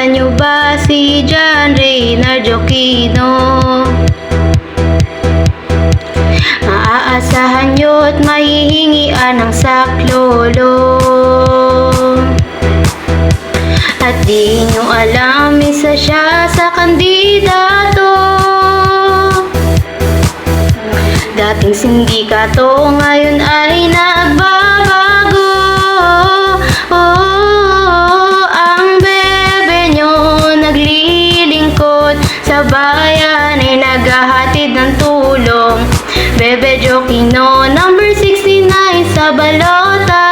Kilala nyo ba si John Reynard Aquino? Maaasahan nyo't mahihingian ng saklolo. At di nyo alam, isa siya sa kandidato. Dating sindikato, ngayon ay nagbabago. Ang bebe nyo naglilingkod sa bayan ay naghahatid ng tulong. Bebe Jo Aquino, number 69 sa balota.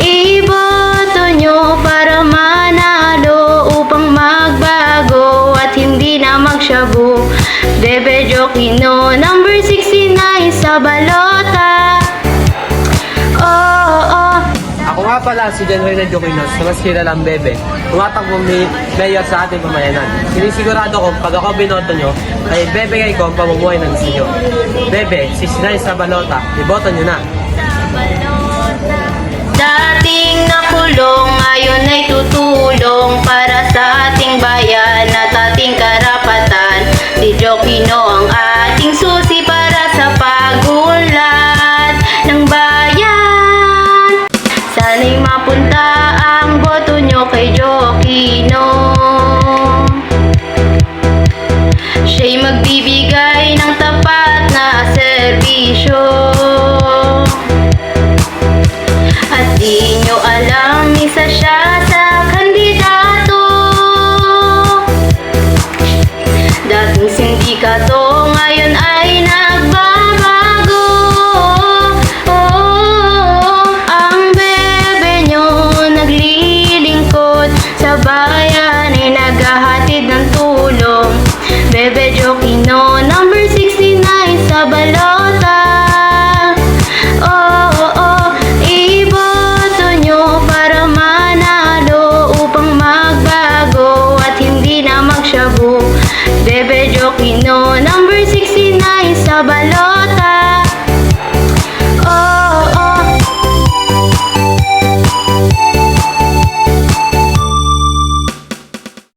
Iboto nyo para manalo upang magbago at hindi na magsyabu. Bebe Jo Aquino, number 69 sa balota. Ako nga pala si John Reynard Aquino, na mas kilalang Bebe. Tumatakbong mayor sa ating pamayanan. Sinisigurado ko pag ako binoto nyo, ay bebegay ko ang pamumuhay ng gusto nyo. Bebe, 69 sa balota, iboto nyo na. Dating nakulong, ngayon ay tutulong para sa ating bayan at ating karapatan. Si Jo Aquino ang ating susi para sa pagunlad ng bayan. Sana'y mapunta ang boto nyo kay Jo Aquino. Siya'y magbibigay ng tapat na serbisyo. At di nyo alam, isa siya sa kandidato. Dating sindikato, ngayon ay nagbabago. Ang bebe nyo naglilingkod sa bayan ay naghahatid ng tulong. Bebe Jo Aquino, number 69 sa balota. Iboto nyo para manalo upang magbago at hindi na magsyabu. Bebe Jo Aquino, number 69 sa balota.